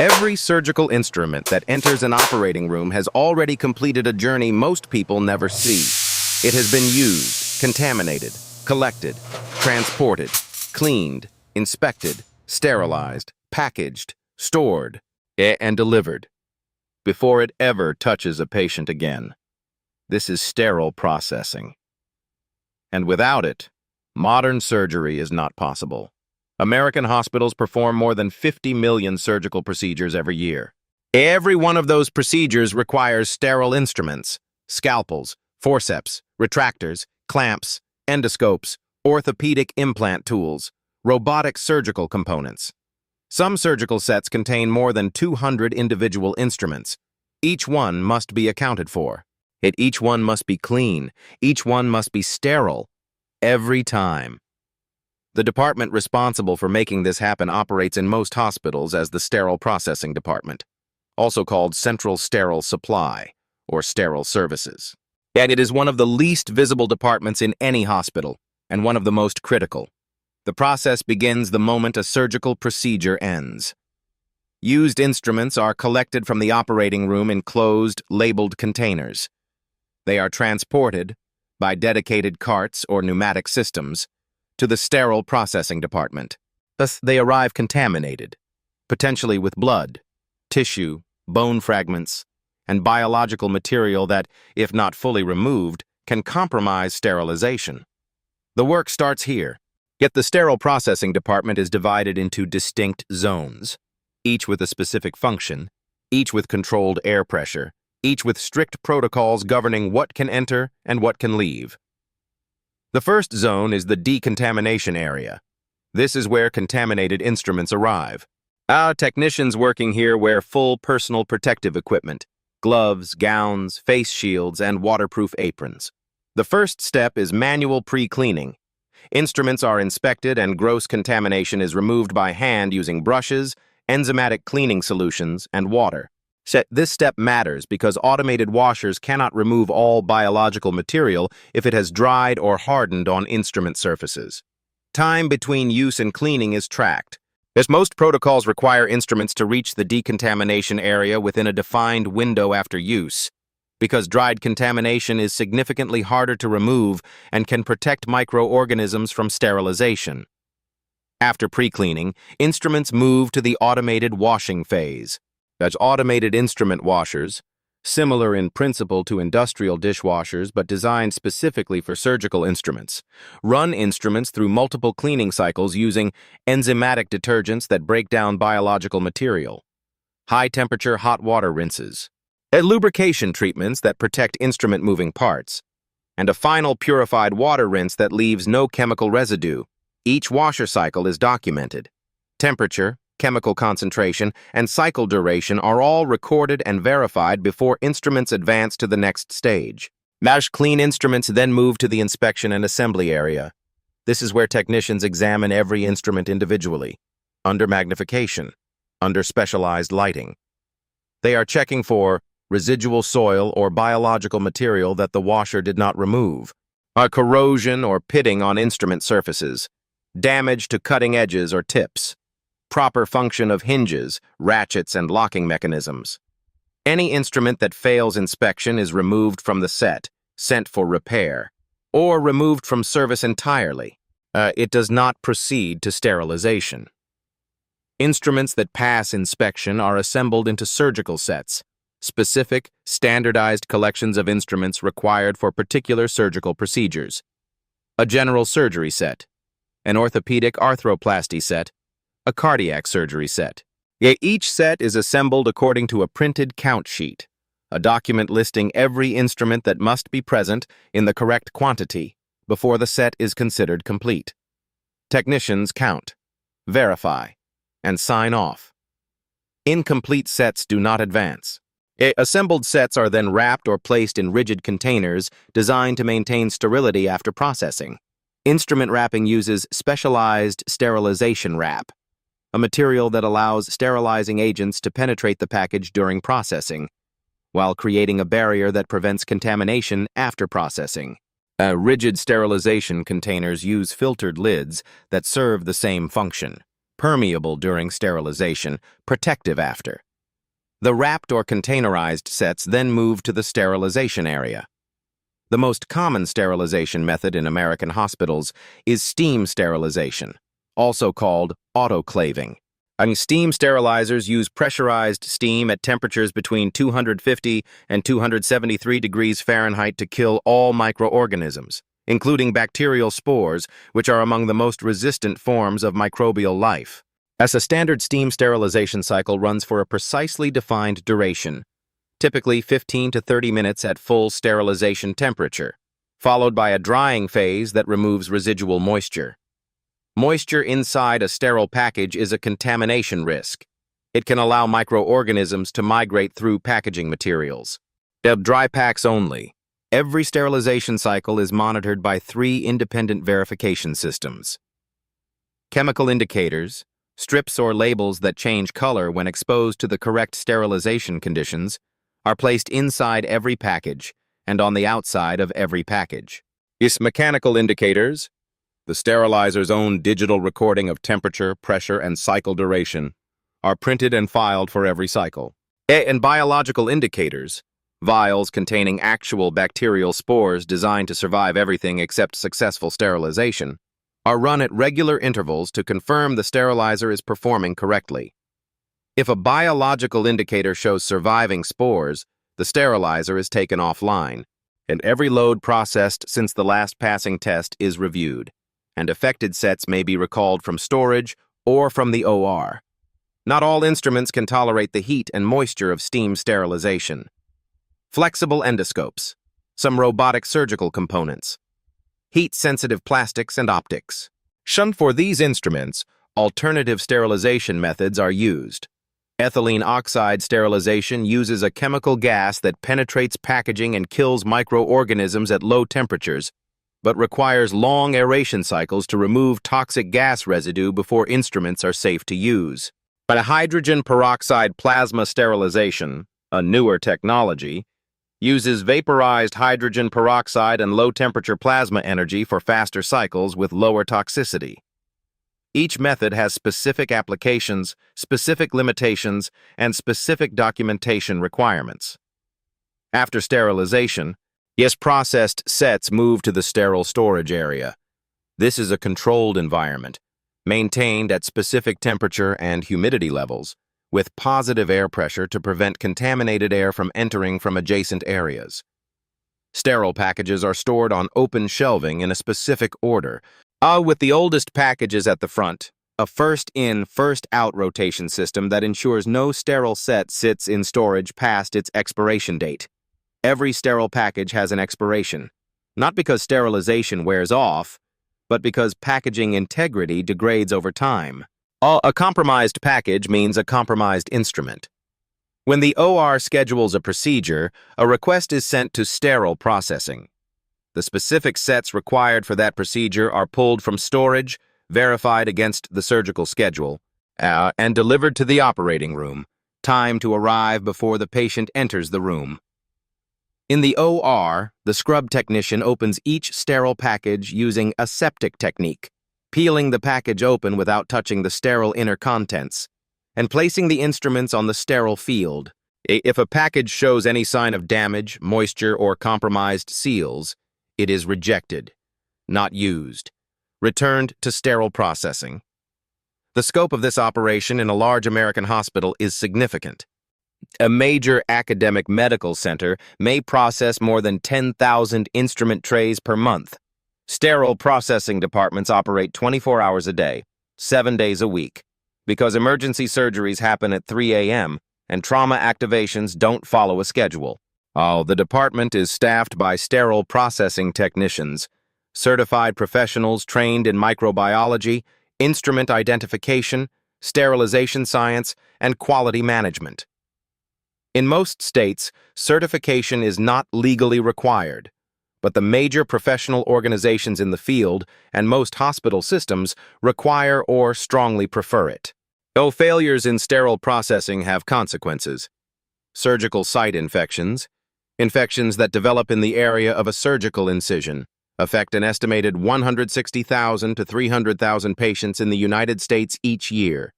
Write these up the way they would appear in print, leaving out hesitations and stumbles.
Every surgical instrument that enters an operating room has already completed a journey most people never see. It has been used, contaminated, collected, transported, cleaned, inspected, sterilized, packaged, stored, and delivered before it ever touches a patient again. This is sterile processing. And without it, modern surgery is not possible. American hospitals perform more than 50 million surgical procedures every year. Every one of those procedures requires sterile instruments, scalpels, forceps, retractors, clamps, endoscopes, orthopedic implant tools, robotic surgical components. Some surgical sets contain more than 200 individual instruments. Each one must be accounted for. Each one must be clean. Each one must be sterile. Every time. The department responsible for making this happen operates in most hospitals as the Sterile Processing Department, also called Central Sterile Supply, or Sterile Services. And it is one of the least visible departments in any hospital, and one of the most critical. The process begins the moment a surgical procedure ends. Used instruments are collected from the operating room in closed, labeled containers. They are transported, by dedicated carts or pneumatic systems, to the Sterile Processing Department. Thus, they arrive contaminated, potentially with blood, tissue, bone fragments, and biological material that, if not fully removed, can compromise sterilization. The work starts here, yet the Sterile Processing Department is divided into distinct zones, each with a specific function, each with controlled air pressure, each with strict protocols governing what can enter and what can leave. The first zone is the decontamination area. This is where contaminated instruments arrive. Our technicians working here wear full personal protective equipment, gloves, gowns, face shields, and waterproof aprons. The first step is manual pre-cleaning. Instruments are inspected and gross contamination is removed by hand using brushes, enzymatic cleaning solutions, and water. This step matters because automated washers cannot remove all biological material if it has dried or hardened on instrument surfaces. Time between use and cleaning is tracked, as most protocols require instruments to reach the decontamination area within a defined window after use, because dried contamination is significantly harder to remove and can protect microorganisms from sterilization. After pre-cleaning, instruments move to the automated washing phase. As automated instrument washers, similar in principle to industrial dishwashers but designed specifically for surgical instruments, run instruments through multiple cleaning cycles using enzymatic detergents that break down biological material, high-temperature hot water rinses, and lubrication treatments that protect instrument moving parts, and a final purified water rinse that leaves no chemical residue. Each washer cycle is documented. Temperature, chemical concentration, and cycle duration are all recorded and verified before instruments advance to the next stage. Clean instruments then move to the inspection and assembly area. This is where technicians examine every instrument individually, under magnification, under specialized lighting. They are checking for residual soil or biological material that the washer did not remove, corrosion or pitting on instrument surfaces, damage to cutting edges or tips, proper function of hinges, ratchets, and locking mechanisms. Any instrument that fails inspection is removed from the set, sent for repair, or removed from service entirely. It does not proceed to sterilization. Instruments that pass inspection are assembled into surgical sets, specific, standardized collections of instruments required for particular surgical procedures. A general surgery set, an orthopedic arthroplasty set, a cardiac surgery set. Each set is assembled according to a printed count sheet, a document listing every instrument that must be present in the correct quantity before the set is considered complete. Technicians count, verify, and sign off. Incomplete sets do not advance. Assembled sets are then wrapped or placed in rigid containers designed to maintain sterility after processing. Instrument wrapping uses specialized sterilization wrap, a material that allows sterilizing agents to penetrate the package during processing, while creating a barrier that prevents contamination after processing. Rigid sterilization containers use filtered lids that serve the same function, permeable during sterilization, protective after. The wrapped or containerized sets then move to the sterilization area. The most common sterilization method in American hospitals is steam sterilization, also called autoclaving. Steam sterilizers use pressurized steam at temperatures between 250 and 273 degrees Fahrenheit to kill all microorganisms, including bacterial spores, which are among the most resistant forms of microbial life. As a standard steam sterilization cycle runs for a precisely defined duration, typically 15 to 30 minutes at full sterilization temperature, followed by a drying phase that removes residual moisture. Moisture inside a sterile package is a contamination risk. It can allow microorganisms to migrate through packaging materials. Dry packs only. Every sterilization cycle is monitored by 3 independent verification systems. Chemical indicators, strips or labels that change color when exposed to the correct sterilization conditions, are placed inside every package and on the outside of every package. Mechanical indicators, the sterilizer's own digital recording of temperature, pressure, and cycle duration, are printed and filed for every cycle. And biological indicators, vials containing actual bacterial spores designed to survive everything except successful sterilization, are run at regular intervals to confirm the sterilizer is performing correctly. If a biological indicator shows surviving spores, the sterilizer is taken offline, and every load processed since the last passing test is reviewed, and affected sets may be recalled from storage or from the OR. Not all instruments can tolerate the heat and moisture of steam sterilization. Flexible endoscopes, some robotic surgical components, heat-sensitive plastics and optics. For these instruments, alternative sterilization methods are used. Ethylene oxide sterilization uses a chemical gas that penetrates packaging and kills microorganisms at low temperatures, but requires long aeration cycles to remove toxic gas residue before instruments are safe to use. But hydrogen peroxide plasma sterilization, a newer technology, uses vaporized hydrogen peroxide and low-temperature plasma energy for faster cycles with lower toxicity. Each method has specific applications, specific limitations, and specific documentation requirements. After sterilization, processed sets move to the sterile storage area. This is a controlled environment, maintained at specific temperature and humidity levels, with positive air pressure to prevent contaminated air from entering from adjacent areas. Sterile packages are stored on open shelving in a specific order, with the oldest packages at the front, a first-in, first-out rotation system that ensures no sterile set sits in storage past its expiration date. Every sterile package has an expiration, not because sterilization wears off, but because packaging integrity degrades over time. A compromised package means a compromised instrument. When the OR schedules a procedure, a request is sent to sterile processing. The specific sets required for that procedure are pulled from storage, verified against the surgical schedule, and delivered to the operating room, timed to arrive before the patient enters the room. In the OR, the scrub technician opens each sterile package using a aseptic technique, peeling the package open without touching the sterile inner contents, and placing the instruments on the sterile field. If a package shows any sign of damage, moisture, or compromised seals, it is rejected, not used, returned to sterile processing. The scope of this operation in a large American hospital is significant. A major academic medical center may process more than 10,000 instrument trays per month. Sterile processing departments operate 24 hours a day, 7 days a week, because emergency surgeries happen at 3 a.m. and trauma activations don't follow a schedule. The department is staffed by sterile processing technicians, certified professionals trained in microbiology, instrument identification, sterilization science, and quality management. In most states, certification is not legally required, but the major professional organizations in the field and most hospital systems require or strongly prefer it. Though failures in sterile processing have consequences. Surgical site infections, infections that develop in the area of a surgical incision, affect an estimated 160,000 to 300,000 patients in the United States each year.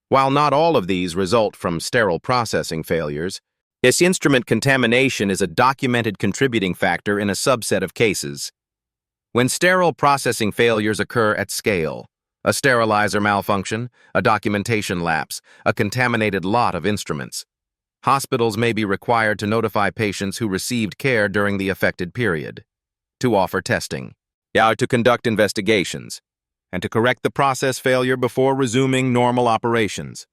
While not all of these result from sterile processing failures, this instrument contamination is a documented contributing factor in a subset of cases. When sterile processing failures occur at scale, a sterilizer malfunction, a documentation lapse, a contaminated lot of instruments, hospitals may be required to notify patients who received care during the affected period, to offer testing, to conduct investigations, and to correct the process failure before resuming normal operations.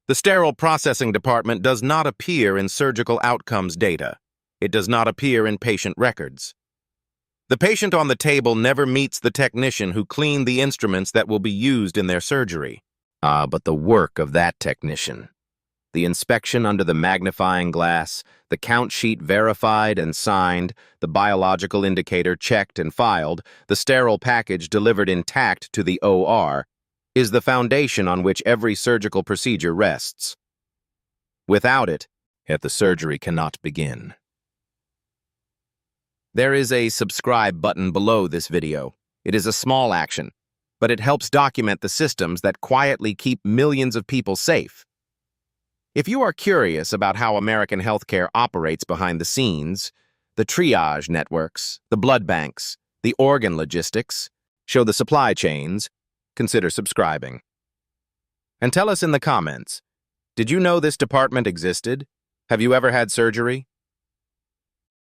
The sterile processing department does not appear in surgical outcomes data. It does not appear in patient records. The patient on the table never meets the technician who cleaned the instruments that will be used in their surgery. But the work of that technician. The inspection under the magnifying glass, the count sheet verified and signed, the biological indicator checked and filed, the sterile package delivered intact to the OR, is the foundation on which every surgical procedure rests. Without it, the surgery cannot begin. There is a subscribe button below this video. It is a small action, but it helps document the systems that quietly keep millions of people safe. If you are curious about how American healthcare operates behind the scenes, the triage networks, the blood banks, the organ logistics, show the supply chains, consider subscribing. And tell us in the comments, did you know this department existed? Have you ever had surgery?